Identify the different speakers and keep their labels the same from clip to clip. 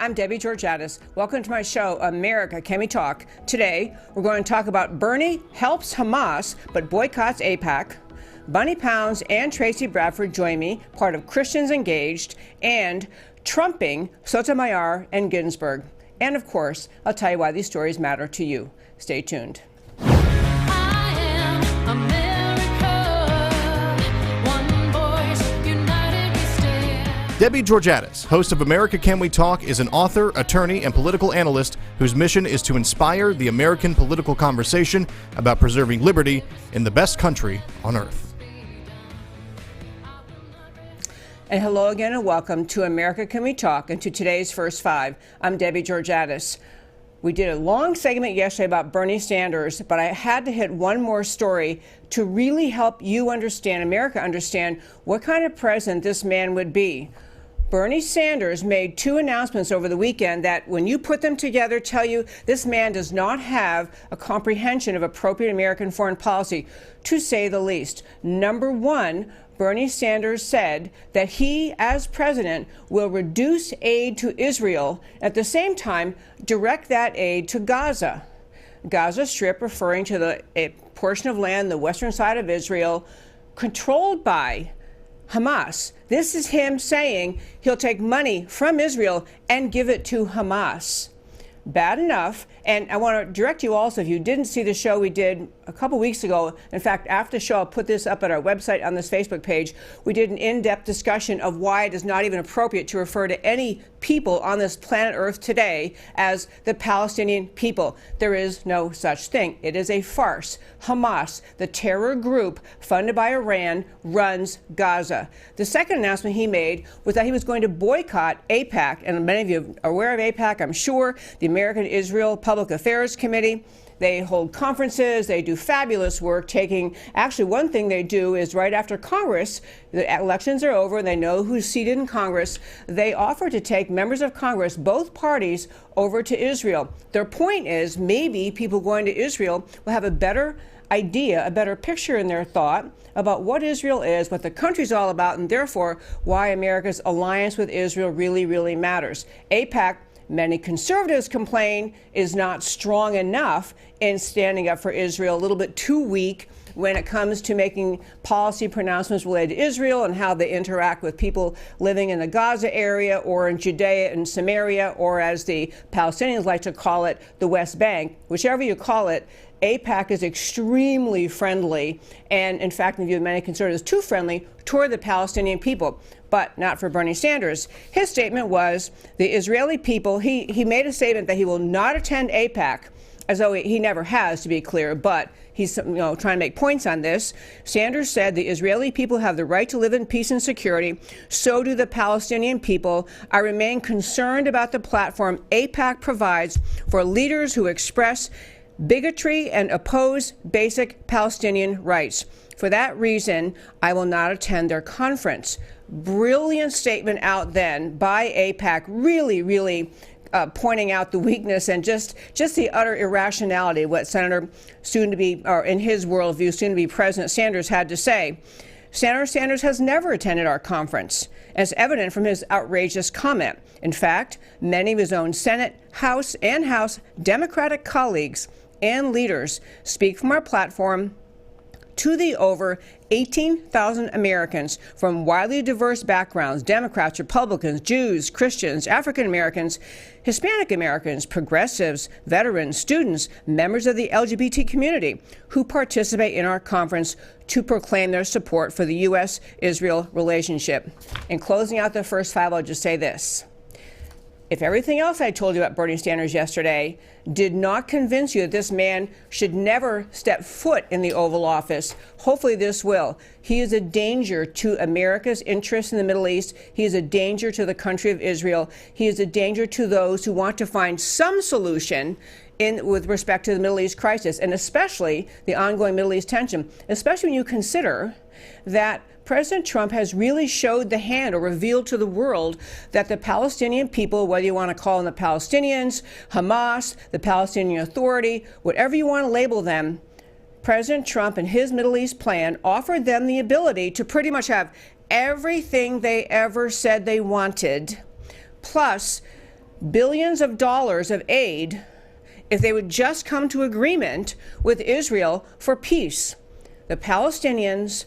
Speaker 1: I'm Debbie Georgatos. Welcome to my show, America, Can We Talk? Today, we're going to talk about Bunni helps Hamas but boycotts AIPAC. Bunni Pounds and Trayce Bradford join me, part of Christians Engaged, and trumping Sotomayor and Ginsburg. And of course, I'll tell you why these stories matter to you. Stay tuned.
Speaker 2: Debbie Georgatos, host of America Can We Talk, is an author, attorney, and political analyst whose mission is to inspire the American political conversation about preserving liberty in the best country on earth.
Speaker 1: And hello again and welcome to America Can We Talk and to today's First Five. I'm Debbie Georgatos. We did a long segment yesterday about Bernie Sanders, but I had to hit one more story to really help you understand, America understand, what kind of president this man would be. Bernie Sanders made two announcements over the weekend that, when you put them together, tell you this man does not have a comprehension of appropriate American foreign policy, to say the least. Number one, Bernie Sanders said that he, as president, will reduce aid to Israel, at the same time direct that aid to Gaza. Gaza Strip, referring to a portion of land, the western side of Israel, controlled by Hamas. This is him saying he'll take money from Israel and give it to Hamas. Bad enough. And I want to direct you also, if you didn't see the show we did a couple weeks ago, in fact, after the show, I'll put this up at our website on this Facebook page. We did an in-depth discussion of why it is not even appropriate to refer to any people on this planet Earth today as the Palestinian people. There is no such thing. It is a farce. Hamas, the terror group funded by Iran, runs Gaza. The second announcement he made was that he was going to boycott AIPAC, and many of you are aware of AIPAC, I'm sure, the American Israel Public Affairs Committee. They hold conferences, they do fabulous work, actually one thing they do is right after Congress, the elections are over and they know who's seated in Congress, they offer to take members of Congress, both parties, over to Israel. Their point is maybe people going to Israel will have a better idea, a better picture in their thought about what Israel is, what the country's all about, and therefore why America's alliance with Israel really, really matters. AIPAC, many conservatives complain, is not strong enough in standing up for Israel, a little bit too weak when it comes to making policy pronouncements related to Israel and how they interact with people living in the Gaza area or in Judea and Samaria, or as the Palestinians like to call it, the West Bank. Whichever you call it, AIPAC is extremely friendly, and in fact, in the view of many conservatives, too friendly toward the Palestinian people, but not for Bernie Sanders. His statement was the Israeli people, he made a statement that he will not attend AIPAC, as though he never has, to be clear, but he's trying to make points on this. Sanders said the Israeli people have the right to live in peace and security. So do the Palestinian people. I remain concerned about the platform AIPAC provides for leaders who express bigotry and oppose basic Palestinian rights. For that reason, I will not attend their conference. Brilliant statement out then by AIPAC, really pointing out the weakness and just the utter irrationality of what Senator soon-to-be, or in his worldview, soon-to-be President Sanders had to say. Senator Sanders has never attended our conference, as evident from his outrageous comment. In fact, many of his own Senate, House, and House Democratic colleagues and leaders speak from our platform to the over 18,000 Americans from widely diverse backgrounds, Democrats, Republicans, Jews, Christians, African Americans, Hispanic Americans, progressives, veterans, students, members of the LGBT community who participate in our conference to proclaim their support for the U.S.-Israel relationship. In closing out the first five, I'll just say this. If everything else I told you about Bernie Sanders yesterday did not convince you that this man should never step foot in the Oval Office, hopefully this will. He is a danger to America's interests in the Middle East. He is a danger to the country of Israel. He is a danger to those who want to find some solution with respect to the Middle East crisis, and especially the ongoing Middle East tension, especially when you consider that President Trump has really showed the hand, or revealed to the world, that the Palestinian people, whether you want to call them the Palestinians, Hamas, the Palestinian Authority, whatever you want to label them, President Trump and his Middle East plan offered them the ability to pretty much have everything they ever said they wanted, plus billions of dollars of aid if they would just come to agreement with Israel for peace. The Palestinians,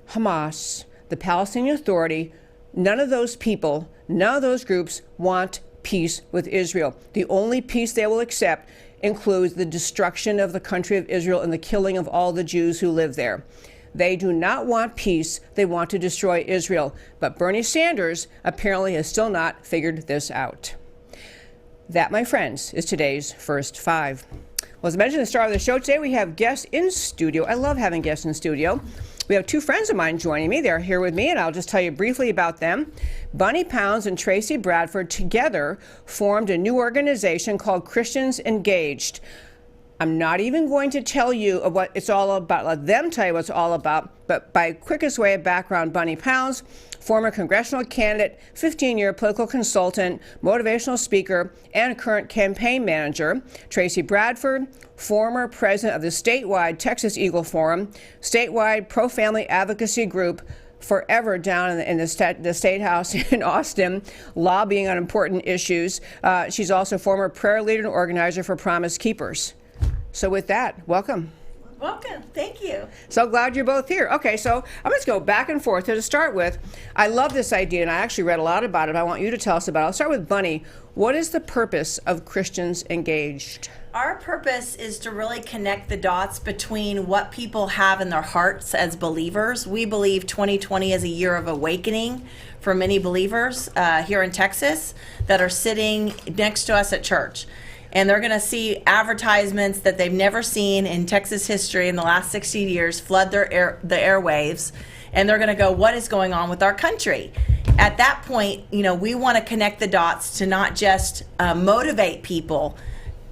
Speaker 1: Hamas, the Palestinian Authority, none of those people, none of those groups want peace with Israel. The only peace they will accept includes the destruction of the country of Israel and the killing of all the Jews who live there. They do not want peace. They want to destroy Israel. But Bernie Sanders apparently has still not figured this out. That, my friends, is today's First Five. Well, as I mentioned at the start of the show today, we have guests in studio. I love having guests in studio. We have two friends of mine joining me. They're here with me, and I'll just tell you briefly about them. Bunni Pounds and Trayce Bradford together formed a new organization called Christians Engaged. I'm not even going to tell you what it's all about. Let them tell you what it's all about. But by quickest way of background, Bunni Pounds, former congressional candidate, 15-year political consultant, motivational speaker, and current campaign manager. Trayce Bradford, former president of the statewide Texas Eagle Forum, statewide pro-family advocacy group, forever down in the State House in Austin, lobbying on important issues. She's also former prayer leader and organizer for Promise Keepers. So with that, welcome.
Speaker 3: Welcome. Thank you.
Speaker 1: So glad you're both here. Okay, so I'm just go back and forth. To start with, I love this idea, and I actually read a lot about it. I want you to tell us about it. I'll start with Bunni. What is the purpose of Christians Engaged?
Speaker 3: Our purpose is to really connect the dots between what people have in their hearts as believers. We believe 2020 is a year of awakening for many believers here in Texas that are sitting next to us at church. And they're going to see advertisements that they've never seen in Texas history in the last 60 years flood the airwaves. And they're going to go, what is going on with our country? At that point, we want to connect the dots to not just motivate people,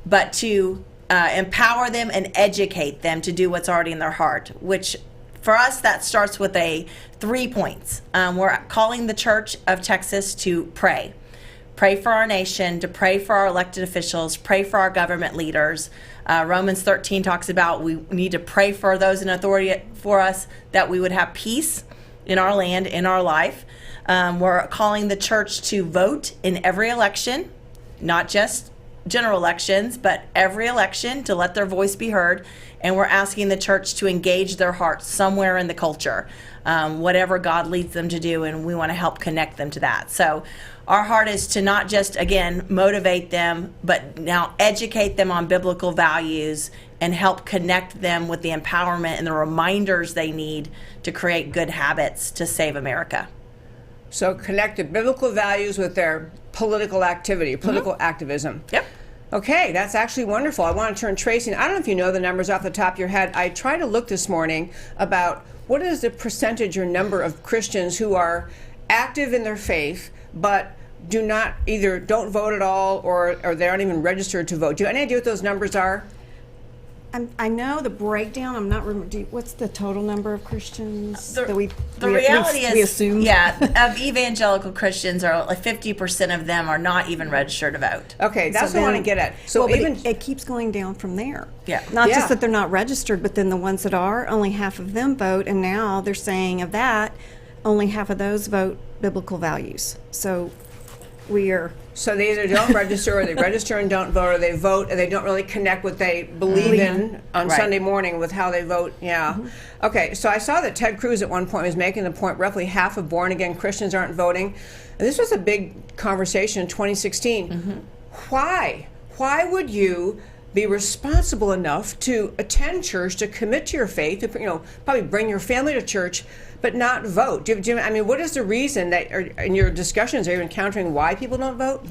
Speaker 3: but to empower them and educate them to do what's already in their heart, which for us, that starts with 3 points. We're calling the Church of Texas to pray. Pray for our nation, to pray for our elected officials, pray for our government leaders. Romans 13 talks about we need to pray for those in authority for us, that we would have peace in our land, in our life. We're calling the church to vote in every election, not just general elections, but every election, to let their voice be heard. And we're asking the church to engage their hearts somewhere in the culture, whatever God leads them to do, and we want to help connect them to that. So our heart is to not just, again, motivate them, but now educate them on biblical values and help connect them with the empowerment and the reminders they need to create good habits to save America.
Speaker 1: So connect the biblical values with their political activity, political activism.
Speaker 3: Yep.
Speaker 1: Okay, that's actually wonderful. I want to turn Trayce. I don't know if you know the numbers off the top of your head. I tried to look this morning about what is the percentage or number of Christians who are active in their faith, but don't vote at all, or they aren't even registered to vote. Do you have any idea what those numbers are?
Speaker 4: I know the breakdown. I'm not remember. What's the total number of Christians that we
Speaker 3: assume? Of evangelical Christians, are like 50% of them are not even registered to vote.
Speaker 1: Okay, that's what I want to get at. So
Speaker 4: it keeps going down from there.
Speaker 3: Yeah.
Speaker 4: Not just that they're not registered, but then the ones that are, only half of them vote, and now they're saying of that, only half of those vote biblical values. So
Speaker 1: So they either don't register, or they register and don't vote, or they vote and they don't really connect what they believe in on Sunday morning with how they vote. Yeah. Mm-hmm. Okay, so I saw that Ted Cruz at one point was making the point roughly half of born-again Christians aren't voting. And this was a big conversation in 2016. Mm-hmm. Why? Why would you be responsible enough to attend church, to commit to your faith, to probably bring your family to church, but not vote? What is the reason that, in your discussions, are you encountering why people don't vote?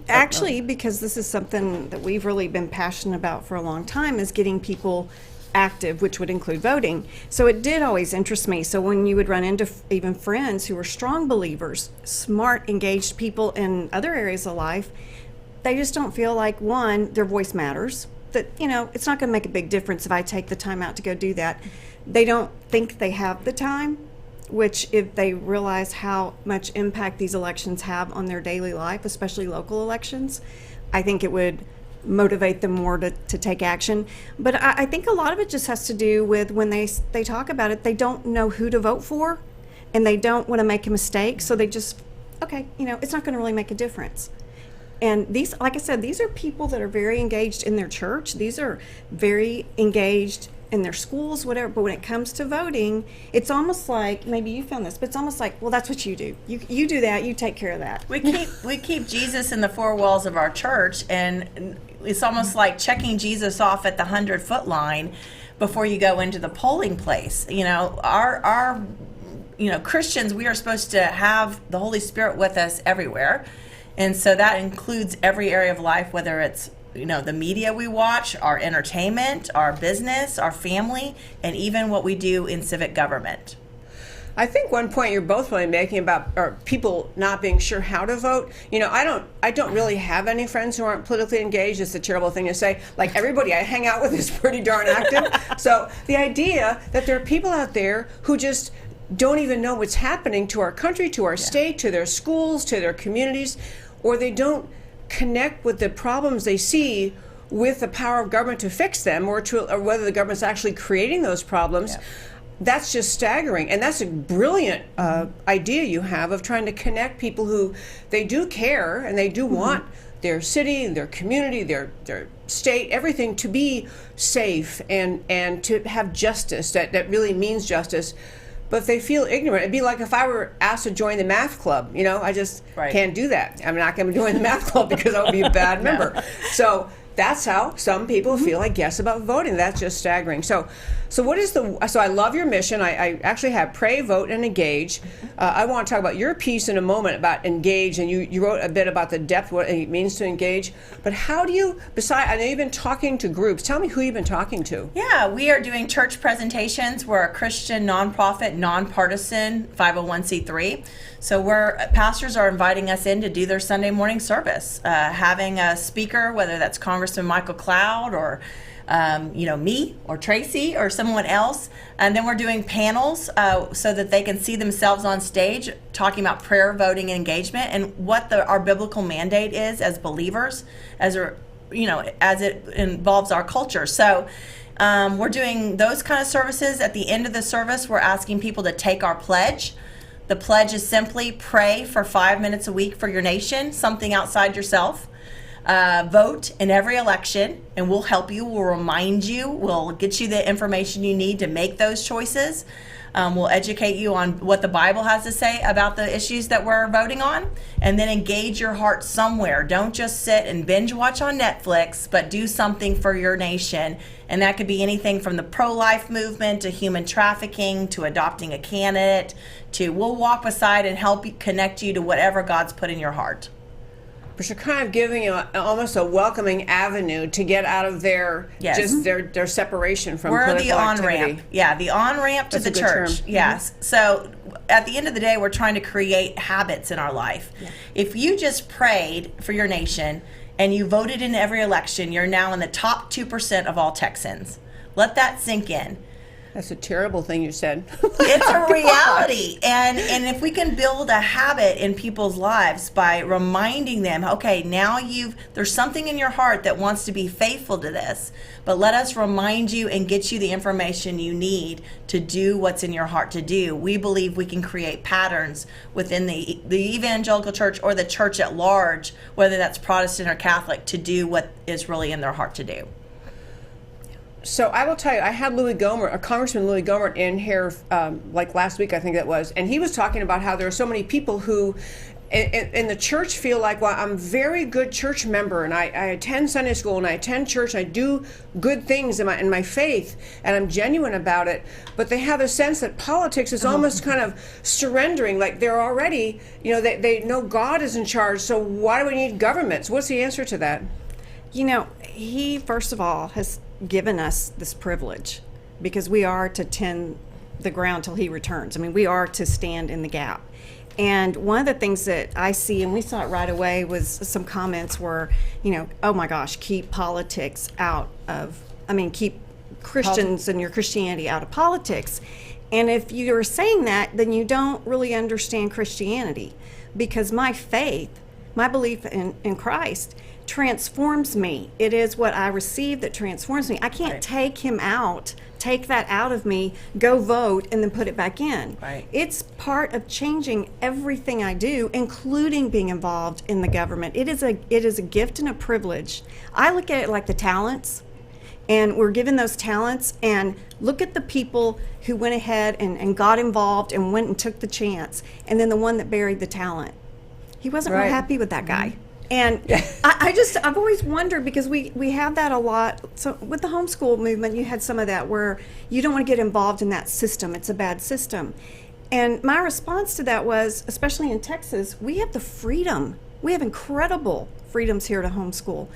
Speaker 4: Actually, because this is something that we've really been passionate about for a long time, is getting people active, which would include voting. So it did always interest me. So when you would run into even friends who were strong believers, smart, engaged people in other areas of life, they just don't feel like, one, their voice matters, that, it's not going to make a big difference if I take the time out to go do that. They don't think they have the time, which if they realize how much impact these elections have on their daily life, especially local elections, I think it would motivate them more to take action. But I think a lot of it just has to do with when they talk about it, they don't know who to vote for, and they don't want to make a mistake, so they just, it's not going to really make a difference. And these, like I said, these are people that are very engaged in their church. These are very engaged in their schools, whatever. But when it comes to voting, it's almost like, maybe you found this, but it's almost like, well, that's what you do. You do that. You take care of that.
Speaker 3: We keep Jesus in the four walls of our church, and it's almost like checking Jesus off at the 100-foot line before you go into the polling place. Our Christians, we are supposed to have the Holy Spirit with us everywhere. And so that includes every area of life, whether it's, the media we watch, our entertainment, our business, our family, and even what we do in civic government.
Speaker 1: I think one point you're both really making about people not being sure how to vote. I don't really have any friends who aren't politically engaged. It's a terrible thing to say. Like, everybody I hang out with is pretty darn active. So the idea that there are people out there who just don't even know what's happening to our country, to our state, to their schools, to their communities, or they don't connect with the problems they see with the power of government to fix them, or whether the government's actually creating those problems. That's just staggering. And that's a brilliant idea you have of trying to connect people who they do care and they do want their city, their community, their state, everything to be safe and to have justice that really means justice. But if they feel ignorant, it'd be like if I were asked to join the math club. I just can't do that. I'm not going to join the math club because I would be a bad member. So that's how some people feel, I guess, about voting. That's just staggering. So what is so I love your mission. I actually have pray, vote, and engage. I want to talk about your piece in a moment about engage, and you wrote a bit about the depth, what it means to engage. But how do you, I know you've been talking to groups. Tell me who you've been talking to.
Speaker 3: Yeah, we are doing church presentations. We're a Christian, nonprofit, nonpartisan 501c3. So pastors are inviting us in to do their Sunday morning service, having a speaker, whether that's Congressman Michael Cloud or me or Tracy or someone else. And then we're doing panels so that they can see themselves on stage talking about prayer, voting, and engagement, and what our biblical mandate is as believers, as it involves our culture. So we're doing those kind of services. At the end of the service, we're asking people to take our pledge. The pledge is simply pray for 5 minutes a week for your nation, something outside yourself. Vote in every election, and we'll help you. We'll remind you. We'll get you the information you need to make those choices. We'll educate you on what the Bible has to say about the issues that we're voting on, and then engage your heart somewhere. Don't just sit and binge watch on Netflix, but do something for your nation. And that could be anything from the pro-life movement to human trafficking to adopting a candidate we'll walk beside and help you, connect you to whatever God's put in your heart.
Speaker 1: But you're kind of giving almost a welcoming avenue to get out of their their separation from political
Speaker 3: We're the
Speaker 1: activity.
Speaker 3: on-ramp. Yeah, the on-ramp to the church.
Speaker 1: Term.
Speaker 3: Yes. So at the end of the day, we're trying to create habits in our life. Yeah. If you just prayed for your nation and you voted in every election, you're now in the top 2% of all Texans. Let that sink in.
Speaker 1: That's a terrible thing you said.
Speaker 3: It's a reality. And if we can build a habit in people's lives by reminding them, okay, now there's something in your heart that wants to be faithful to this, but let us remind you and get you the information you need to do what's in your heart to do. We believe we can create patterns within the evangelical church or the church at large, whether that's Protestant or Catholic, to do what is really in their heart to do.
Speaker 1: So I will tell you, I had Congressman Louis Gohmert in here like last week, I think that was, and he was talking about how there are so many people who in the church feel like, well, I'm a very good church member, and I attend Sunday school, and I attend church, and I do good things in my faith, and I'm genuine about it, but they have a sense that politics is almost kind of surrendering, like they're already, they know God is in charge, so why do we need governments? What's the answer to that?
Speaker 4: He, first of all, has given us this privilege because we are to tend the ground till he returns. I mean, we are to stand in the gap. And one of the things that I see, and we saw it right away, was some comments were, oh my gosh, keep politics out of, keep Christians and your Christianity out of politics. And if you're saying that, then you don't really understand Christianity, because my faith My belief in Christ transforms me. It is what I receive that transforms me. I can't take that out of me, go vote, and then put it back in.
Speaker 3: Right.
Speaker 4: It's part of changing everything I do, including being involved in the government. It is a gift and a privilege. I look at it like the talents, and we're given those talents, and look at the people who went ahead and got involved and went and took the chance, and then the one that buried the talent. He wasn't real happy with that guy. And I've always wondered, because we have that a lot. So with the homeschool movement, you had some of that where you don't want to get involved in that system. It's a bad system. And my response to that was, especially in Texas, we have the freedom. We have incredible freedoms here to homeschool.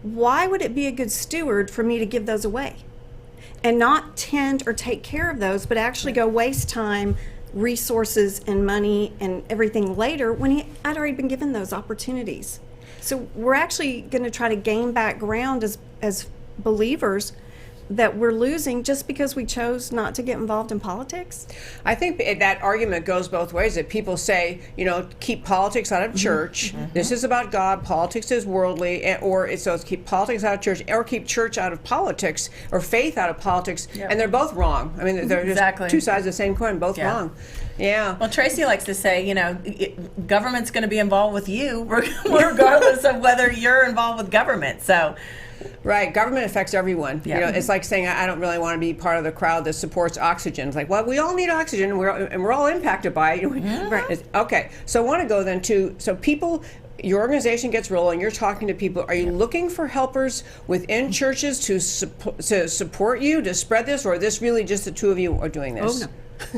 Speaker 4: Why would it be a good steward for me to give those away and not tend or take care of those, but actually go waste time, resources, and money and everything later when I'd already been given those opportunities? So we're actually going to try to gain back ground as believers that we're losing just because we chose not to get involved in politics.
Speaker 1: I think that argument goes both ways, that people say, keep politics out of church. This is about God. Politics is worldly. Or it's keep politics out of church, or keep church out of politics, or faith out of politics. And they're both wrong. I mean, they're just two sides of the same coin, both wrong. Yeah.
Speaker 3: Well, Tracy likes to say, government's going to be involved with you regardless of whether you're involved with government. So.
Speaker 1: Right, government affects everyone. It's like saying I don't really want to be part of the crowd that supports oxygen. It's like, well, we all need oxygen, and we're all impacted by it. Right. Okay, so I want to go then to people. Your organization gets rolling. You're talking to people. Are you looking for helpers within churches to support you to spread this, or is this really just the two of you are doing this?
Speaker 4: Oh, no.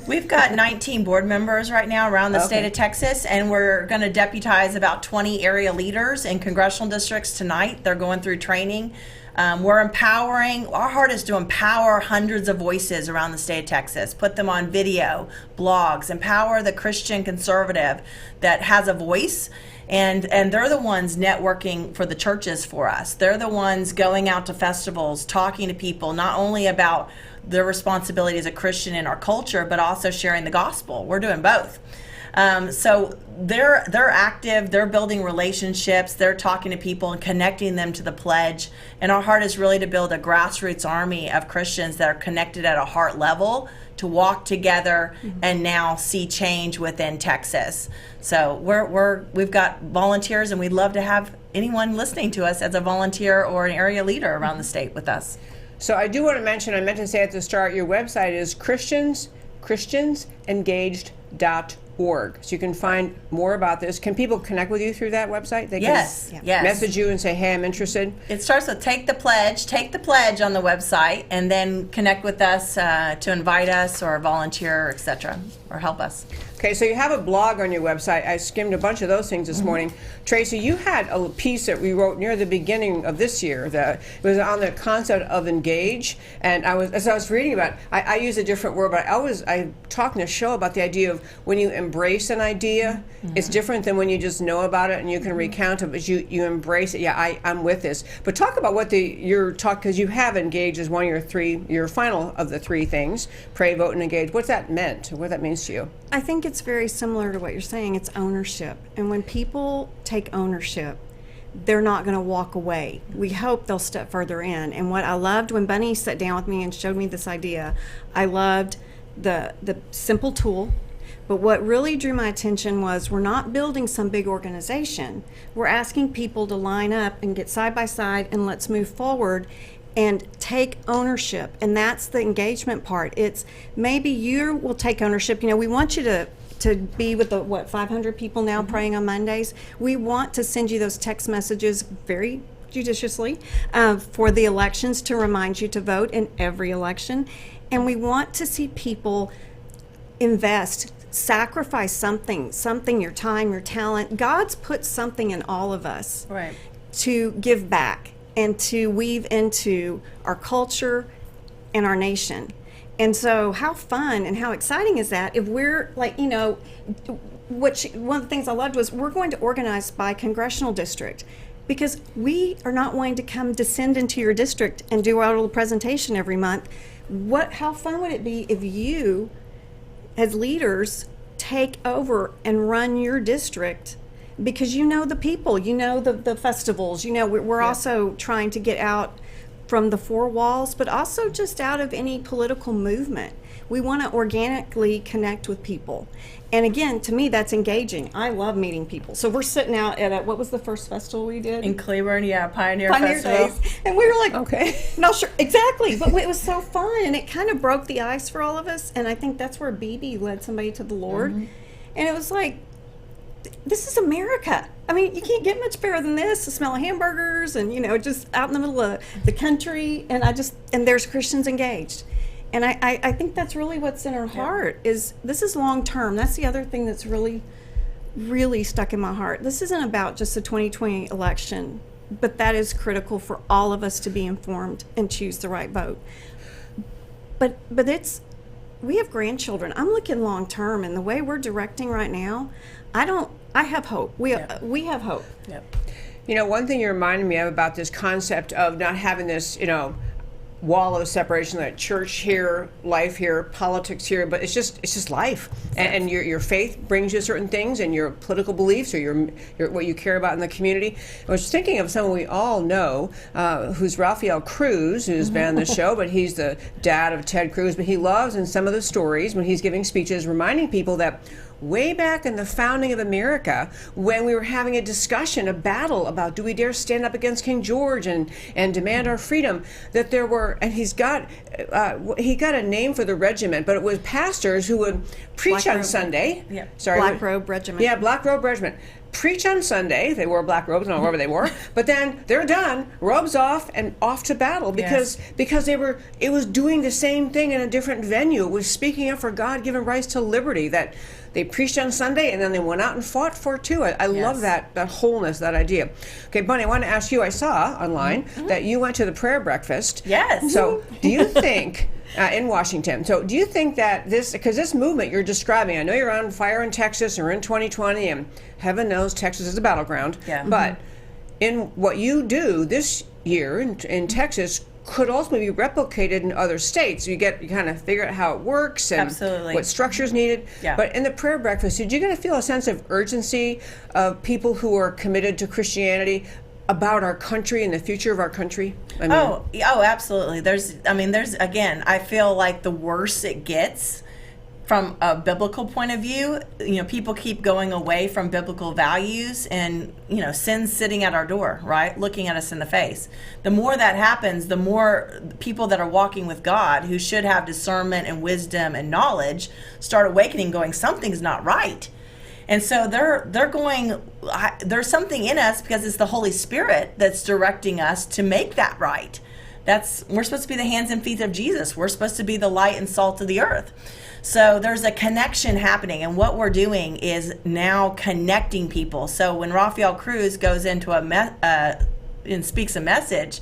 Speaker 3: We've got 19 board members right now around the state of Texas, and we're going to deputize about 20 area leaders in congressional districts tonight. They're going through training. We're empowering. Our heart is to empower hundreds of voices around the state of Texas, put them on video, blogs, empower the Christian conservative that has a voice. And they're the ones networking for the churches for us. They're the ones going out to festivals, talking to people, not only about their responsibility as a Christian in our culture, but also sharing the gospel. We're doing both. So they're active, they're building relationships, they're talking to people and connecting them to the pledge. And our heart is really to build a grassroots army of Christians that are connected at a heart level to walk together and now see change within Texas. So we've got volunteers, and we'd love to have anyone listening to us as a volunteer or an area leader around the state with us.
Speaker 1: So I do want to mention, I meant to say at the start, your website is christiansengaged.org. So you can find more about this. Can people connect with you through that website? They
Speaker 3: yes.
Speaker 1: Message you and say, hey, I'm interested.
Speaker 3: It starts with take the pledge on the website, and then connect with us to invite us or volunteer, etc., or help us.
Speaker 1: Okay, so you have a blog on your website. I skimmed a bunch of those things this morning. Tracy, you had a piece that we wrote near the beginning of this year that was on the concept of engage. And as I was reading about it, I use a different word, but I talk in a show about the idea of when you embrace an idea, it's different than when you just know about it and you can recount it, but you embrace it. Yeah, I'm with this. But talk about what because you have engage as one of your final of the three things: pray, vote, and engage. What's that meant? What that means to you?
Speaker 4: I think it's very similar to what you're saying. It's ownership. And when people take ownership, they're not going to walk away. We hope they'll step further in. And what I loved when Bunni sat down with me and showed me this idea, I loved the simple tool. But what really drew my attention was we're not building some big organization. We're asking people to line up and get side by side and let's move forward and take ownership. And that's the engagement part. It's maybe you will take ownership. We want you to be with the 500 people now praying on Mondays. We want to send you those text messages very judiciously for the elections to remind you to vote in every election. And we want to see people invest, sacrifice something, your time, your talent. God's put something in all of us to give back and to weave into our culture and our nation. And so how fun and how exciting is that if we're one of the things I loved was we're going to organize by congressional district, because we are not wanting to descend into your district and do our little presentation every month. How fun would it be if you, as leaders, take over and run your district because you know the people, you know the festivals, you know, we're also trying to get out from the four walls, but also just out of any political movement. We want to organically connect with people. And again, to me, that's engaging. I love meeting people. So we're sitting out at what was the first festival we did?
Speaker 3: In Cleburne, Pioneer
Speaker 4: Festival.
Speaker 3: Days.
Speaker 4: And we were like,
Speaker 1: Okay.
Speaker 4: not sure exactly, but it was so fun, and it kind of broke the ice for all of us. And I think that's where BB led somebody to the Lord. And it was like, this is America. I mean, you can't get much better than this. The smell of hamburgers and, you know, just out in the middle of the country. And and there's Christians engaged. And I think that's really what's in our heart is this is long term. That's the other thing that's really, really stuck in my heart. This isn't about just the 2020 election, but that is critical for all of us to be informed and choose the right vote. But we have grandchildren. I'm looking long term, and the way we're directing right now, I have hope. We have hope.
Speaker 3: Yep.
Speaker 1: You know, one thing you reminded me of about this concept of not having this, you know, wall of separation, that church here, life here, politics here, but it's just life. And your faith brings you certain things, and your political beliefs, or your what you care about in the community. I was thinking of someone we all know, who's Rafael Cruz, who's been on the show, but he's the dad of Ted Cruz. But he loves, in some of the stories when he's giving speeches, reminding people that way back in the founding of America, when we were having a discussion, a battle about do we dare stand up against King George and demand our freedom, that there were, and he got a name for the regiment, but it was pastors who would preach on Sunday.
Speaker 3: Yeah.
Speaker 1: Sorry,
Speaker 4: Black Robe Regiment.
Speaker 1: Yeah, Black Robe Regiment. Preach on Sunday. They wore black robes, not wherever they were. But then they're done, robes off, and off to battle because it was doing the same thing in a different venue. It was speaking up for God-given rights to liberty, that they preached on Sunday and then they went out and fought for it too. I love that wholeness, that idea. Okay, Bunny, I want to ask you, I saw online that you went to the prayer breakfast.
Speaker 3: Yes.
Speaker 1: So do you think, in Washington, so do you think that because this movement you're describing, I know you're on fire in Texas or in 2020, and heaven knows Texas is a battleground, but in what you do this year in Texas could ultimately be replicated in other states. You kind of figure out how it works and what structure is needed. Yeah. But in the prayer breakfast, did you get to feel a sense of urgency of people who are committed to Christianity about our country and the future of our country? I mean,
Speaker 3: absolutely. There's again, I feel like the worse it gets from a biblical point of view, you know, people keep going away from biblical values, and, you know, sin's sitting at our door, right? Looking at us in the face. The more that happens, the more people that are walking with God, who should have discernment and wisdom and knowledge, start awakening, going, something's not right. And so they're going, there's something in us, because it's the Holy Spirit that's directing us to make that right. We're supposed to be the hands and feet of Jesus. We're supposed to be the light and salt of the earth. So there's a connection happening, and what we're doing is now connecting people. So when Rafael Cruz goes into and speaks a message,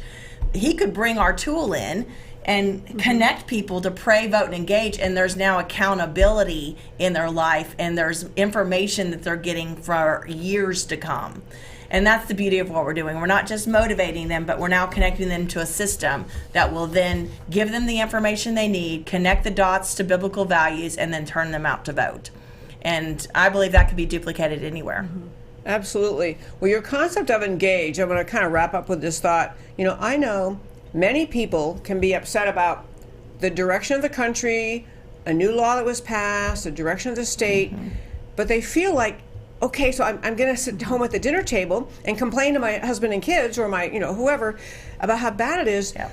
Speaker 3: he could bring our tool in and connect people to pray, vote, and engage, and there's now accountability in their life, and there's information that they're getting for years to come. And that's the beauty of what we're doing. We're not just motivating them, but we're now connecting them to a system that will then give them the information they need, connect the dots to biblical values, and then turn them out to vote. And I believe that could be duplicated anywhere.
Speaker 1: Absolutely. Well, your concept of engage, I'm going to kind of wrap up with this thought. You know, I know many people can be upset about the direction of the country, a new law that was passed, the direction of the state, but they feel like, okay, so I'm going to sit home at the dinner table and complain to my husband and kids, or my, whoever, about how bad it is. Yeah.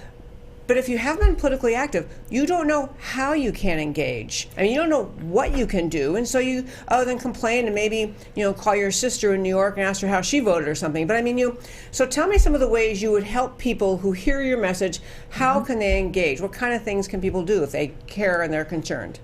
Speaker 1: But if you haven't been politically active, you don't know how you can engage. I mean, you don't know what you can do. And so you, then complain and maybe, call your sister in New York and ask her how she voted or something. But I mean, so tell me some of the ways you would help people who hear your message. How can they engage? What kind of things can people do if they care and they're concerned?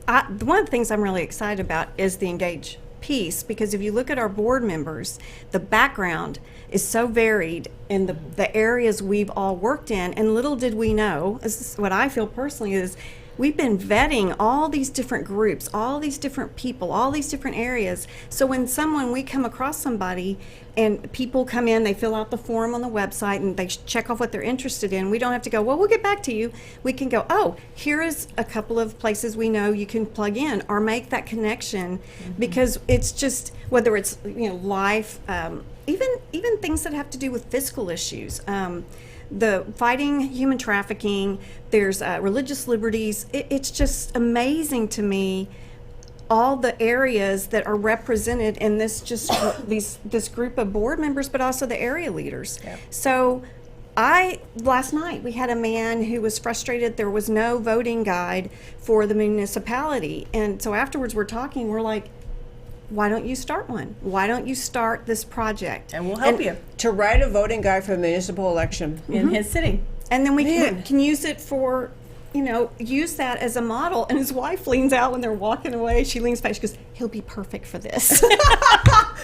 Speaker 4: One of the things I'm really excited about is the engage piece, because if you look at our board members, the background is so varied in the areas we've all worked in, and little did we know, this is what I feel personally, is we've been vetting all these different groups, all these different people, all these different areas. So when we come across somebody and people come in, they fill out the form on the website and they check off what they're interested in. We don't have to go, well, we'll get back to you. We can go, oh, here is a couple of places we know you can plug in or make that connection, because it's just, whether it's, life, even things that have to do with fiscal issues, the fighting human trafficking, there's religious liberties. It's just amazing to me, all the areas that are represented in this this group of board members, but also the area leaders. Yeah. So last night we had a man who was frustrated there was no voting guide for the municipality, and so afterwards we're talking, we're like, why don't you start one? Why don't you start this project?
Speaker 3: And we'll help you
Speaker 1: to write a voting guide for the municipal election
Speaker 3: in his city.
Speaker 4: And then we can use it for, use that as a model. And his wife leans out when they're walking away. She leans back. She goes, "He'll be perfect for this."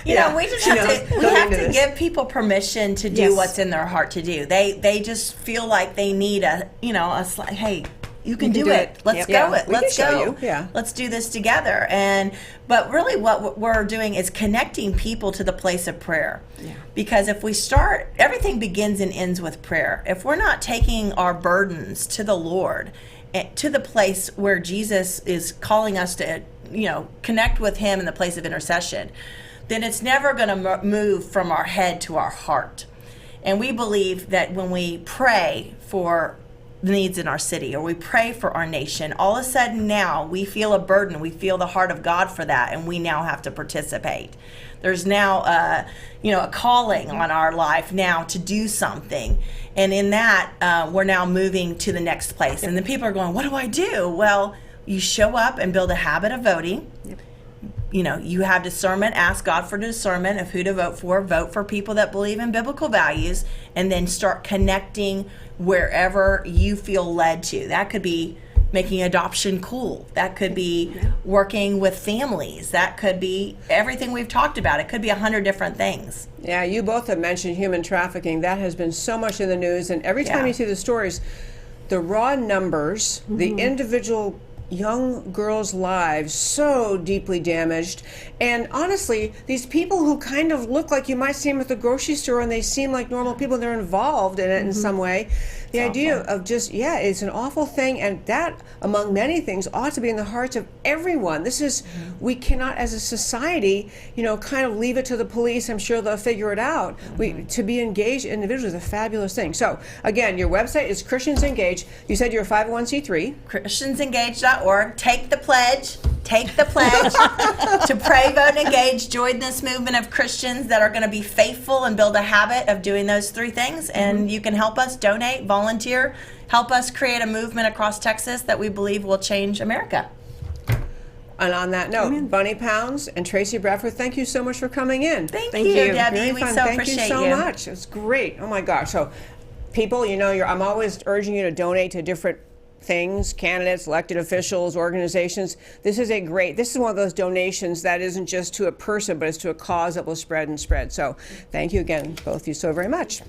Speaker 3: We just have to give people permission to do what's in their heart to do. They just feel like they need hey, you can do it. Let's go. Let's go.
Speaker 1: Yeah.
Speaker 3: Let's do this together. But really what we're doing is connecting people to the place of prayer. Yeah. Because if we start, everything begins and ends with prayer. If we're not taking our burdens to the Lord, to the place where Jesus is calling us to, connect with him in the place of intercession, then it's never going to move from our head to our heart. And we believe that when we pray for the needs in our city, or we pray for our nation, all of a sudden now we feel a burden, we feel the heart of God for that, and we now have to participate. There's now a calling on our life now to do something, and in that we're now moving to the next place. And then people are going, what do I do? Well, you show up and build a habit of voting. Yep. You have discernment, ask God for discernment of who to vote for people that believe in biblical values, and then start connecting wherever you feel led to. That could be making adoption cool. That could be working with families. That could be everything we've talked about. It could be 100 different things.
Speaker 1: Yeah, you both have mentioned human trafficking. That has been so much in the news, and every time you see the stories, the raw numbers, the individual young girls' lives so deeply damaged. And honestly, these people who kind of look like you might see them at the grocery store and they seem like normal people, they're involved in it in some way. The idea of just, it's an awful thing, and that, among many things, ought to be in the hearts of everyone. This is, we cannot, as a society, kind of leave it to the police. I'm sure they'll figure it out. To be engaged individually is a fabulous thing. So, again, your website is Christians Engage. You said you're a 501c3.
Speaker 3: ChristiansEngage.org. Take the pledge. To pray, vote, and engage. Join this movement of Christians that are going to be faithful and build a habit of doing those three things. And you can help us donate, volunteer, help us create a movement across Texas that we believe will change America.
Speaker 1: And on that note, Bunny Pounds and Trayce Bradford, thank you so much for coming in.
Speaker 3: Thank you, Debbie.
Speaker 1: Very
Speaker 3: we
Speaker 1: fun.
Speaker 3: so
Speaker 1: Thank
Speaker 3: appreciate
Speaker 1: you so much. It's great. Oh my gosh. So, people, I'm always urging you to donate to different things, candidates, elected officials, organizations. This is one of those donations that isn't just to a person, but it's to a cause that will spread and spread. So thank you again, both of you, so very much.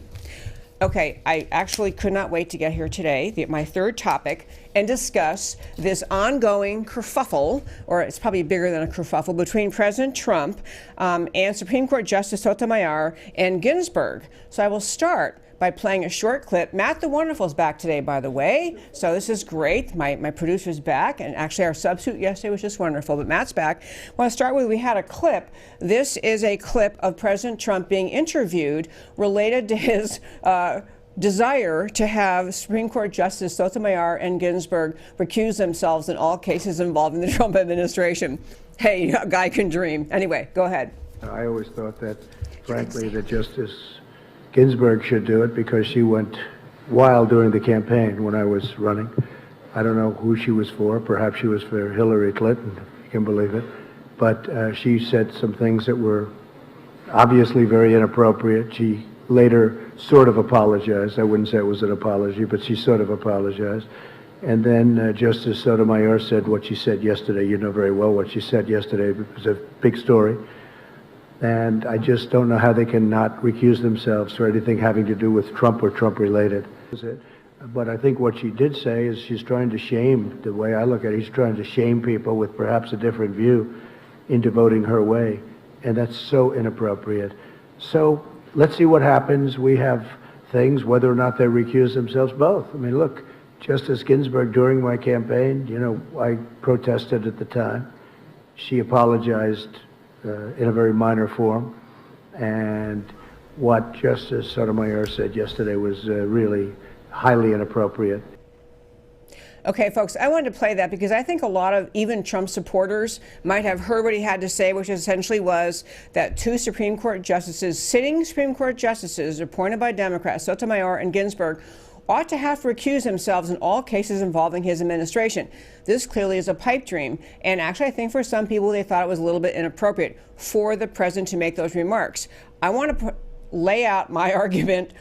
Speaker 1: Okay, I actually could not wait to get here today, my third topic, and discuss this ongoing kerfuffle, or it's probably bigger than a kerfuffle, between President Trump and Supreme Court Justice Sotomayor and Ginsburg. So I will start by playing a short clip. Matt the Wonderful is back today, by the way, so this is great. My producer's back, and actually our substitute yesterday was just wonderful, but Matt's back. I want to start with, we had a clip. This is a clip of President Trump being interviewed related to his desire to have Supreme Court Justice Sotomayor and Ginsburg recuse themselves in all cases involving the Trump administration. Hey, a guy can dream. Anyway, go ahead.
Speaker 5: I always thought that, frankly, that Justice Ginsburg should do it because she went wild during the campaign when I was running. I don't know who she was for. Perhaps she was for Hillary Clinton, if you can believe it. But she said some things that were obviously very inappropriate. She later sort of apologized. I wouldn't say it was an apology, but she sort of apologized. And then Justice Sotomayor said what she said yesterday. You know very well what she said yesterday. It was a big story. And I just don't know how they can not recuse themselves for anything having to do with Trump or Trump-related. But I think what she did say is she's trying to shame, the way I look at it, he's trying to shame people with perhaps a different view into voting her way. And that's so inappropriate. So let's see what happens. We have things, whether or not they recuse themselves, both. I mean, look, Justice Ginsburg, during my campaign, I protested at the time. She apologized in a very minor form. And what Justice Sotomayor said yesterday was really highly inappropriate.
Speaker 1: Okay, folks, I wanted to play that because I think a lot of even Trump supporters might have heard what he had to say, which essentially was that two Supreme Court justices, sitting Supreme Court justices appointed by Democrats, Sotomayor and Ginsburg, ought to have to recuse themselves in all cases involving his administration. This clearly is a pipe dream. And actually, I think for some people, they thought it was a little bit inappropriate for the president to make those remarks. I want to lay out my argument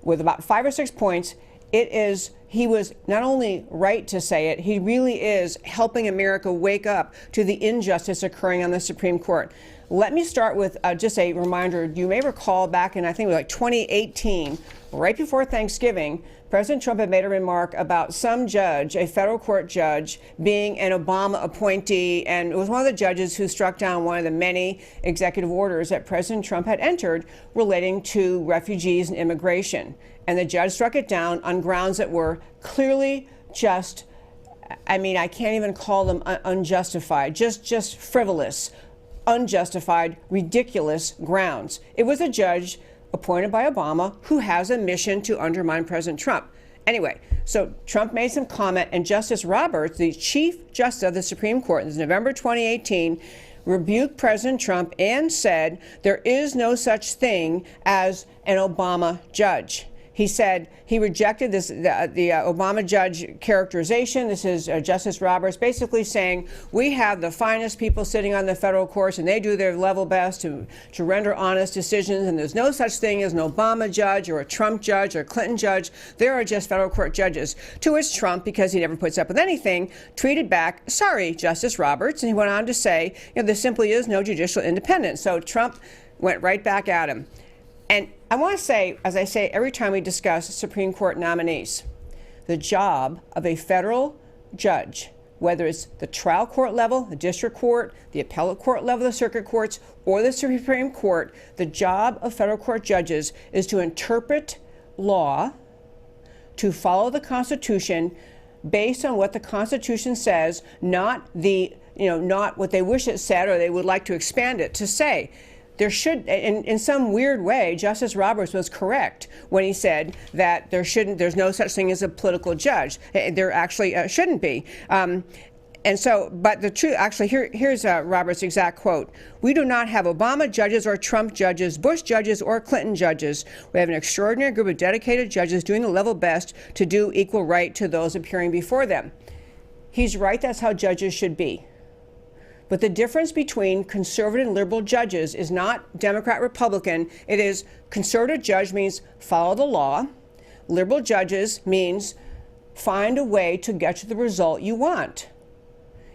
Speaker 1: with about 5 or 6 points. He was not only right to say it, he really is helping America wake up to the injustice occurring on the Supreme Court. Let me start with just a reminder. You may recall back in, I think it was like 2018, right before Thanksgiving, President Trump had made a remark about some judge, a federal court judge, being an Obama appointee, and it was one of the judges who struck down one of the many executive orders that President Trump had entered relating to refugees and immigration. And the judge struck it down on grounds that were clearly just, I mean, I can't even call them unjustified, just frivolous, unjustified, ridiculous grounds. It was a judge appointed by Obama who has a mission to undermine President Trump. Anyway, so Trump made some comment, and Justice Roberts, the Chief Justice of the Supreme Court, in November 2018, rebuked President Trump and said there is no such thing as an Obama judge. He said he rejected the Obama judge characterization. This is Justice Roberts basically saying we have the finest people sitting on the federal courts and they do their level best to render honest decisions. And there's no such thing as an Obama judge or a Trump judge or a Clinton judge. There are just federal court judges. To which Trump, because he never puts up with anything, tweeted back, "Sorry, Justice Roberts." And he went on to say, there simply is no judicial independence. So Trump went right back at him. And I want to say, as I say every time we discuss Supreme Court nominees, the job of a federal judge, whether it's the trial court level, the district court, the appellate court level, the circuit courts, or the Supreme Court, the job of federal court judges is to interpret law, to follow the Constitution based on what the Constitution says, not what they wish it said or they would like to expand it to say. There should, in some weird way, Justice Roberts was correct when he said that there's no such thing as a political judge. There actually shouldn't be. And so, but the truth, actually, here's Roberts' exact quote. "We do not have Obama judges or Trump judges, Bush judges or Clinton judges. We have an extraordinary group of dedicated judges doing the level best to do equal right to those appearing before them." He's right, that's how judges should be. But the difference between conservative and liberal judges is not Democrat, Republican. It is conservative judge means follow the law. Liberal judges means find a way to get to the result you want.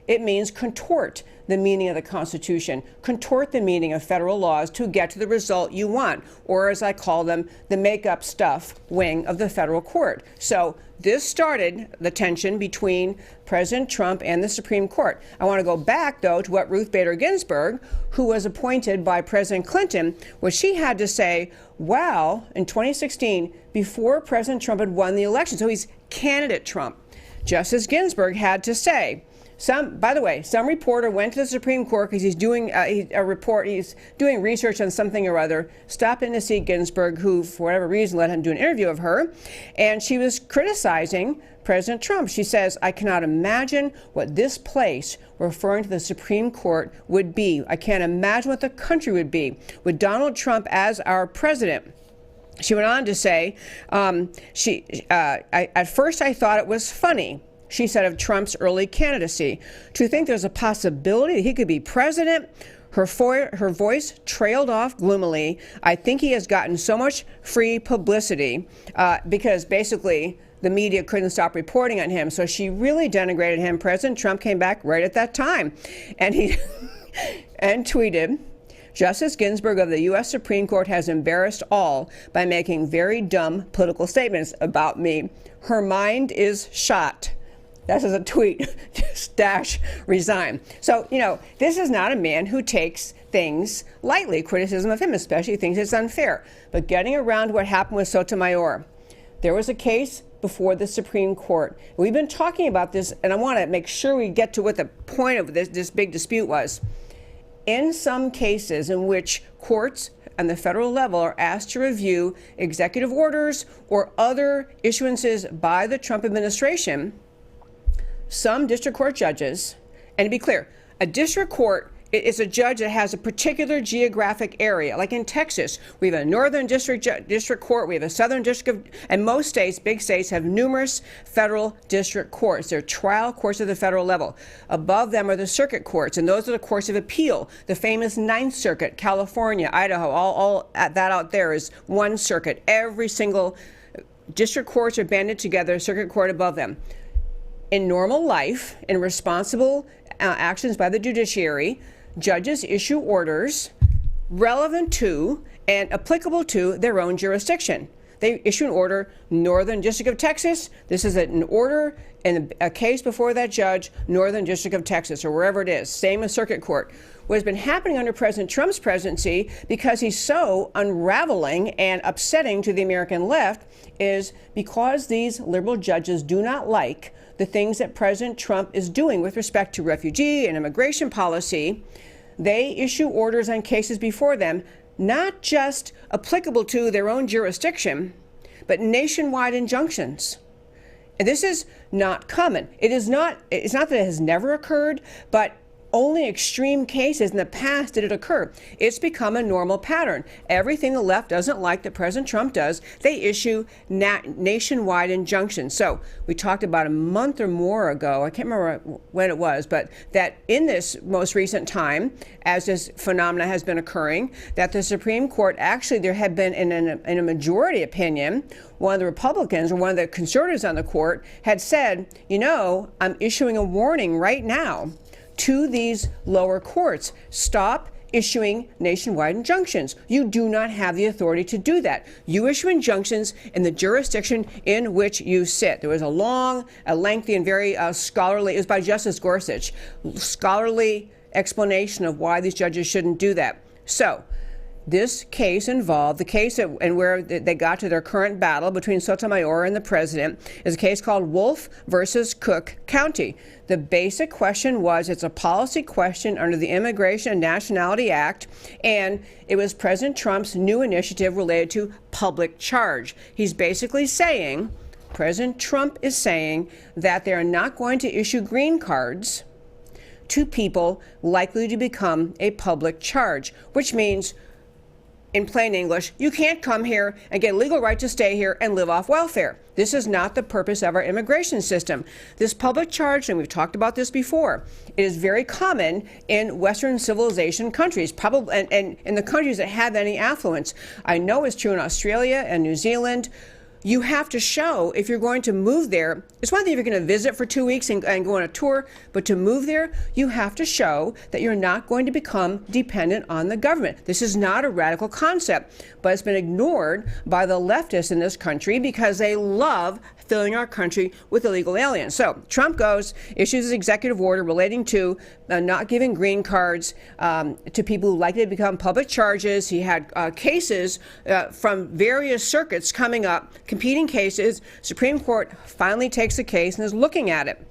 Speaker 1: It means contort the meaning of the Constitution, contort the meaning of federal laws to get to the result you want, or as I call them, the make-up stuff wing of the federal court. So this started the tension between President Trump and the Supreme Court. I want to go back, though, to what Ruth Bader Ginsburg, who was appointed by President Clinton, what she had to say, wow, in 2016, before President Trump had won the election. So he's candidate Trump. Justice Ginsburg had to say, by the way, some reporter went to the Supreme Court because he's doing he's doing research on something or other, stopped in to see Ginsburg, who, for whatever reason, let him do an interview of her, and she was criticizing President Trump. She says, "I cannot imagine what this place," referring to the Supreme Court, "would be. I can't imagine what the country would be with Donald Trump as our president." She went on to say, at first I thought it was funny, she said, of Trump's early candidacy. To think there's a possibility that he could be president. Her voice trailed off gloomily. I think he has gotten so much free publicity because basically the media couldn't stop reporting on him. So she really denigrated him. President Trump came back right at that time. And he and tweeted, Justice Ginsburg of the U.S. Supreme Court has embarrassed all by making very dumb political statements about me. Her mind is shot. That is a tweet. Just dash resign. So, this is not a man who takes things lightly, criticism of him, especially thinks it's unfair. But getting around what happened with Sotomayor, there was a case before the Supreme Court. We've been talking about this, and I want to make sure we get to what the point of this big dispute was. In some cases in which courts on the federal level are asked to review executive orders or other issuances by the Trump administration, some district court judges, and to be clear, a district court is a judge that has a particular geographic area. Like in Texas, we have a northern district court, we have a southern district, and most states, big states, have numerous federal district courts. They're trial courts at the federal level. Above them are the circuit courts, and those are the courts of appeal. The famous Ninth Circuit, California, Idaho, all that out there is one circuit. Every single district courts are banded together, circuit court above them. In normal life, in responsible actions by the judiciary, judges issue orders relevant to and applicable to their own jurisdiction. They issue an order, Northern District of Texas. This is an order in a case before that judge, Northern District of Texas, or wherever it is. Same as circuit court. What has been happening under President Trump's presidency, because he's so unraveling and upsetting to the American left, is because these liberal judges do not like the things that President Trump is doing with respect to refugee and immigration policy, they issue orders on cases before them, not just applicable to their own jurisdiction, but nationwide injunctions. And this is not common. It's not that it has never occurred, but only extreme cases in the past did it occur. It's become a normal pattern. Everything the left doesn't like that President Trump does, they issue nationwide injunctions. So we talked about a month or more ago, I can't remember when it was, but that in this most recent time, as this phenomena has been occurring, that the Supreme Court, actually there had been, in a majority opinion, one of the Republicans or one of the conservatives on the court had said, I'm issuing a warning right now to these lower courts. Stop issuing nationwide injunctions. You do not have the authority to do that. You issue injunctions in the jurisdiction in which you sit. There was a lengthy, and very scholarly, it was by Justice Gorsuch, scholarly explanation of why these judges shouldn't do that. So this case involved, the case and where they got to their current battle between Sotomayor and the president, is a case called Wolf versus Cook County. The basic question was, it's a policy question under the Immigration and Nationality Act, and it was President Trump's new initiative related to public charge. He's basically saying, President Trump is saying that they are not going to issue green cards to people likely to become a public charge, which means, in plain English, you can't come here and get a legal right to stay here and live off welfare. This is not the purpose of our immigration system. This public charge, and we've talked about this before, it is very common in Western civilization countries, probably, and in the countries that have any affluence. I know it's true in Australia and New Zealand. You have to show, if you're going to move there, it's one thing if you're going to visit for 2 weeks and go on a tour, but to move there, you have to show that you're not going to become dependent on the government. This is not a radical concept, but it's been ignored by the leftists in this country because they love filling our country with illegal aliens. So Trump goes, issues his executive order relating to not giving green cards to people who likely to become public charges. He had cases from various circuits coming up, competing cases. Supreme Court finally takes the case and is looking at it.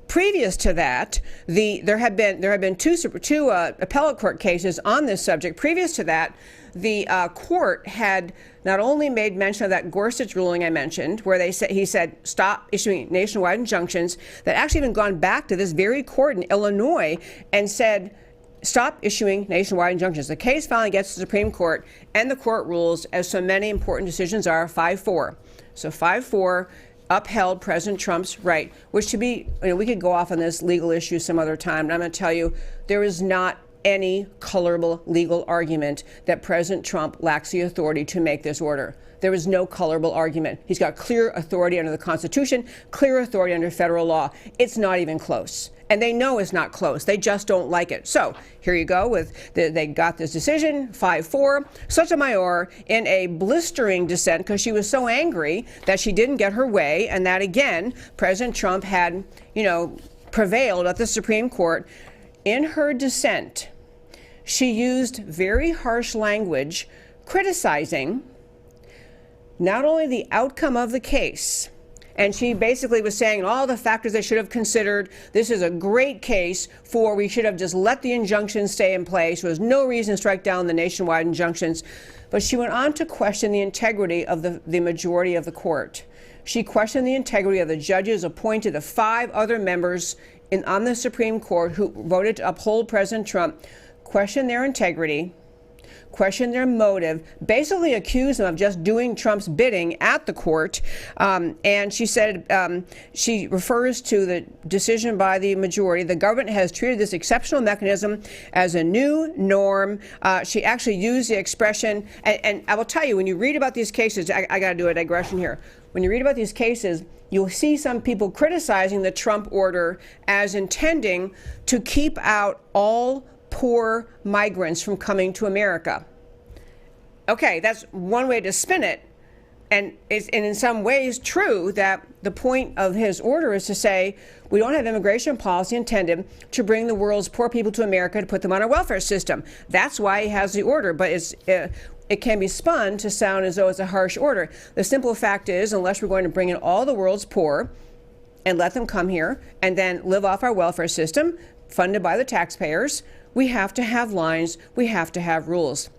Speaker 1: Previous to that, there have been two appellate court cases on this subject. Previous to that, the court had not only made mention of that Gorsuch ruling I mentioned, where he said stop issuing nationwide injunctions, that actually even gone back to this very court in Illinois and said stop issuing nationwide injunctions. The case finally gets to the Supreme Court, and the court rules, as so many important decisions are, 5-4. So 5-4 upheld President Trump's right, which to be, we could go off on this legal issue some other time, and I'm going to tell you, there is not any colorable legal argument that President Trump lacks the authority to make this order. There is no colorable argument. He's got clear authority under the Constitution, clear authority under federal law. It's not even close. And they know it's not close. They just don't like it. So here you go with they got this decision, 5-4. Sotomayor in a blistering dissent because she was so angry that she didn't get her way, and that again, President Trump had, prevailed at the Supreme Court. In her dissent, she used very harsh language criticizing not only the outcome of the case, and she basically was saying all the factors they should have considered. This is a great case for we should have just let the injunctions stay in place. There was no reason to strike down the nationwide injunctions. But she went on to question the integrity of the majority of the court. She questioned the integrity of the judges appointed, the 5 other members on the Supreme Court who voted to uphold President Trump, questioned their integrity, questioned their motive, basically accused them of just doing Trump's bidding at the court. And she said, she refers to the decision by the majority. The government has treated this exceptional mechanism as a new norm. She actually used the expression, and I will tell you, when you read about these cases, I got to do a digression here. When you read about these cases, you'll see some people criticizing the Trump order as intending to keep out all poor migrants from coming to America. Okay, that's one way to spin it. And it's in some ways true that the point of his order is to say we don't have immigration policy intended to bring the world's poor people to America to put them on our welfare system. That's why he has the order. But it can be spun to sound as though it's a harsh order. The simple fact is, unless we're going to bring in all the world's poor and let them come here and then live off our welfare system funded by the taxpayers, we have to have lines, we have to have rules.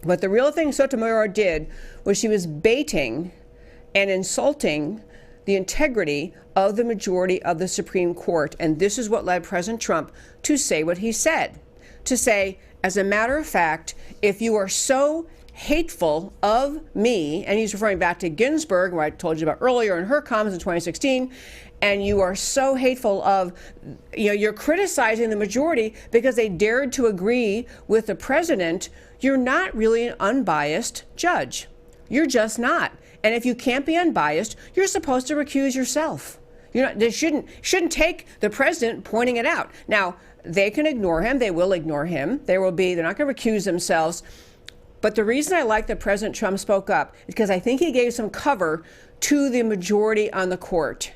Speaker 1: But the real thing Sotomayor did was she was baiting and insulting the integrity of the majority of the Supreme Court. And this is what led President Trump to say what he said. To say, as a matter of fact, if you are so hateful of me, and he's referring back to Ginsburg, who I told you about earlier in her comments in 2016, and you are so hateful of, you're criticizing the majority because they dared to agree with the president, you're not really an unbiased judge. You're just not. And if you can't be unbiased, you're supposed to recuse yourself. They shouldn't take the president pointing it out. Now, they can ignore him. They will ignore him. They're not going to recuse themselves. But the reason I like that President Trump spoke up is because I think he gave some cover to the majority on the court.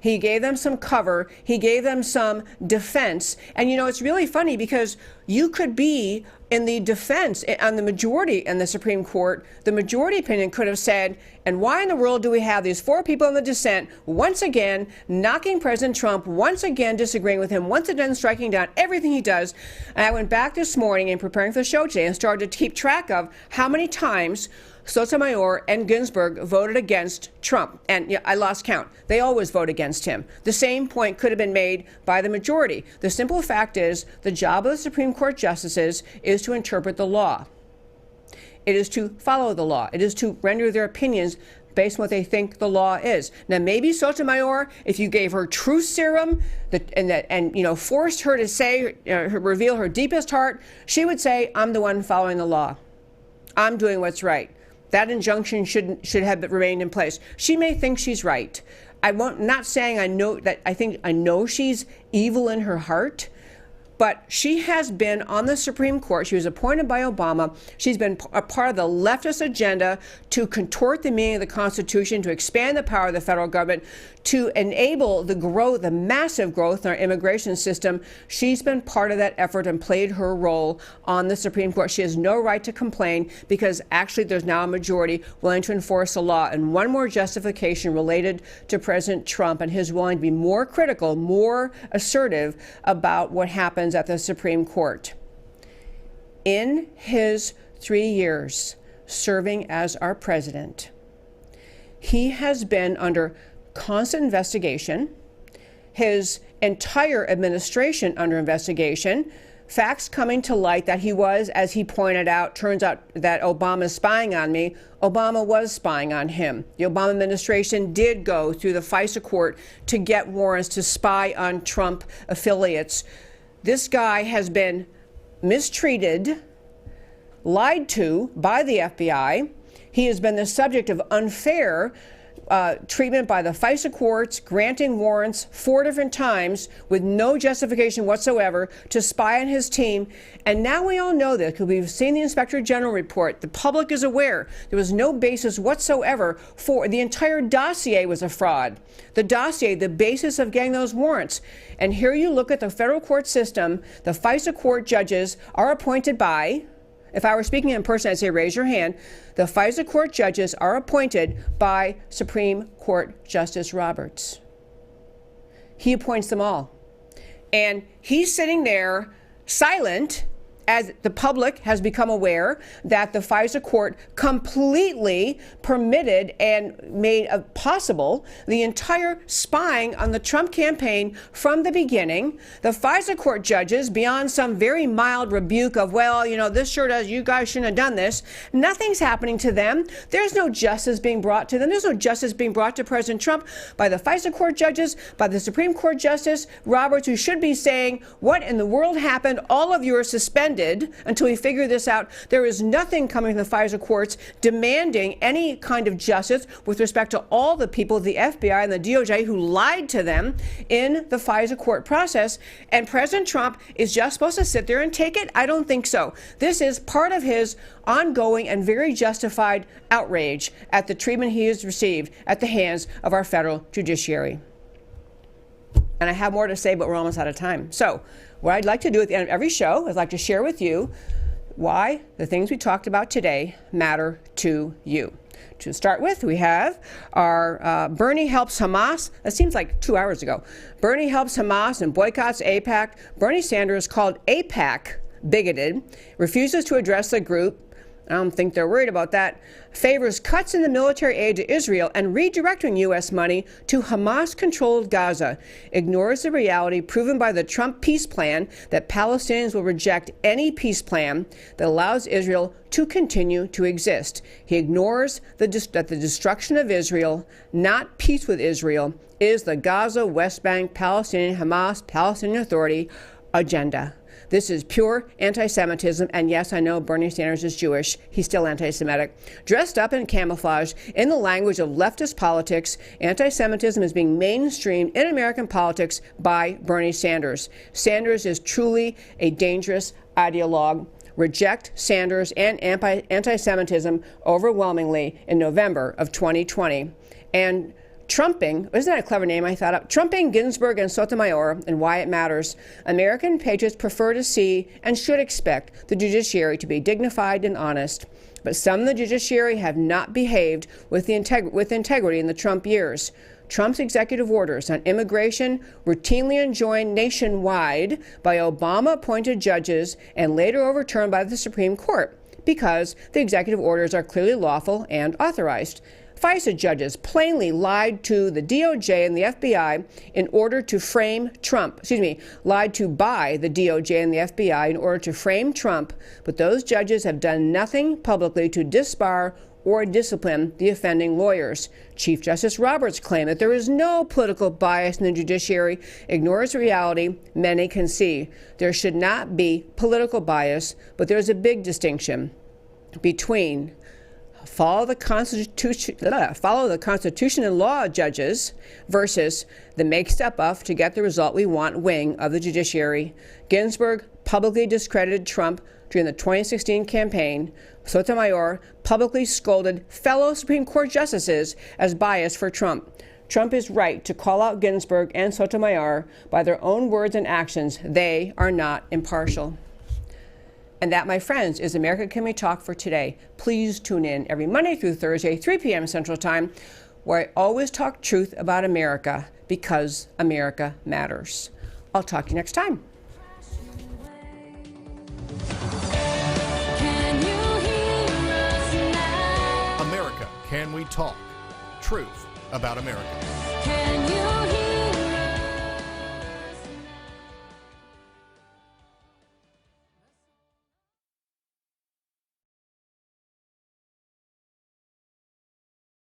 Speaker 1: He gave them some cover. He gave them some defense. And, it's really funny because you could be in the defense on the majority in the Supreme Court. The majority opinion could have said, and why in the world do we have these 4 people in the dissent once again knocking President Trump, once again disagreeing with him, once again striking down everything he does? And I went back this morning in preparing for the show today and started to keep track of how many times Sotomayor and Ginsburg voted against Trump. And I lost count. They always vote against him. The same point could have been made by the majority. The simple fact is the job of the Supreme Court justices is to interpret the law. It is to follow the law. It is to render their opinions based on what they think the law is. Now, maybe Sotomayor, if you gave her truth serum and forced her to say, reveal her deepest heart, she would say, I'm the one following the law. I'm doing what's right. That injunction should have remained in place. She may think she's right. Not saying I think I know she's evil in her heart, but she has been on the Supreme Court. She was appointed by Obama. She's been a part of the leftist agenda to contort the meaning of the Constitution, to expand the power of the federal government, to enable the massive growth in our immigration system. She's been part of that effort and played her role on the Supreme Court. She has no right to complain because actually there's now a majority willing to enforce the law. And one more justification related to President Trump and his willing to be more critical, more assertive about what happens at the Supreme Court. In his 3 years serving as our president, he has been under constant investigation, his entire administration under investigation, facts coming to light that he was, as he pointed out, turns out that Obama's spying on me. Obama was spying on him. The Obama administration did go through the FISA court to get warrants to spy on Trump affiliates. This guy has been mistreated, lied to by the FBI. He has been the subject of unfair treatment by the FISA courts, granting warrants 4 different times with no justification whatsoever to spy on his team. And now we all know this because we've seen the Inspector General report. The public is aware there was no basis whatsoever for the entire dossier was a fraud. The dossier, the basis of getting those warrants. And here you look at the federal court system. The FISA court judges are appointed by, if I were speaking in person, I'd say raise your hand. The FISA court judges are appointed by Supreme Court Justice Roberts. He appoints them all. And he's sitting there silent as the public has become aware that the FISA court completely permitted and made possible the entire spying on the Trump campaign from the beginning. The FISA court judges, beyond some very mild rebuke of, well, you know, this sure does, you guys shouldn't have done this, nothing's happening to them. There's no justice being brought to them. There's no justice being brought to President Trump by the FISA court judges, by the Supreme Court Justice Roberts, who should be saying, what in the world happened? All of you are suspended until we figure this out. There is nothing coming from the FISA courts demanding any kind of justice with respect to all the people, the FBI and the DOJ, who lied to them in the FISA court process. And President Trump is just supposed to sit there and take it? I don't think so. This is part of his ongoing and very justified outrage at the treatment he has received at the hands of our federal judiciary. And I have more to say, but we're almost out of time. So what I'd like to do at the end of every show is I'd like to share with you why the things we talked about today matter to you. To start with, we have our Bernie helps Hamas. That seems like 2 hours ago. Bernie helps Hamas and boycotts AIPAC. Bernie Sanders called AIPAC bigoted, refuses to address the group. I don't think they're worried about that. Favors cuts in the military aid to Israel and redirecting U.S. money to Hamas-controlled Gaza. Ignores the reality proven by the Trump peace plan that Palestinians will reject any peace plan that allows Israel to continue to exist. He ignores that the destruction of Israel, not peace with Israel, is the Gaza, West Bank, Palestinian, Hamas, Palestinian Authority agenda. This is pure anti-Semitism, and yes, I know Bernie Sanders is Jewish. He's still anti-Semitic. Dressed up in camouflage in the language of leftist politics, anti-Semitism is being mainstreamed in American politics by Bernie Sanders. Sanders is truly a dangerous ideologue. Reject Sanders and anti-Semitism overwhelmingly in November of 2020. And Trumping, isn't that a clever name I thought up? Trumping Ginsburg and Sotomayor and why it matters. American patriots prefer to see and should expect the judiciary to be dignified and honest. But some of the judiciary have not behaved with integrity in the Trump years. Trump's executive orders on immigration routinely enjoined nationwide by Obama-appointed judges and later overturned by the Supreme Court because the executive orders are clearly lawful and authorized. FISA judges plainly lied to the DOJ and the FBI in order to frame Trump. Lied to by the DOJ and the FBI in order to frame Trump. But those judges have done nothing publicly to disbar or discipline the offending lawyers. Chief Justice Roberts claimed that there is no political bias in the judiciary, ignores reality many can see. There should not be political bias, but there's a big distinction between follow the Constitution and law judges versus the make step up to get the result we want wing of the judiciary. Ginsburg publicly discredited Trump during the 2016 campaign. Sotomayor publicly scolded fellow Supreme Court justices as biased for Trump. Trump is right to call out Ginsburg and Sotomayor by their own words and actions. They are not impartial. And that, my friends, is America Can We Talk for today. Please tune in every Monday through Thursday, 3 p.m. Central Time, where I always talk truth about America because America matters. I'll talk to you next time.
Speaker 2: America Can We Talk? Truth about America.
Speaker 6: Can you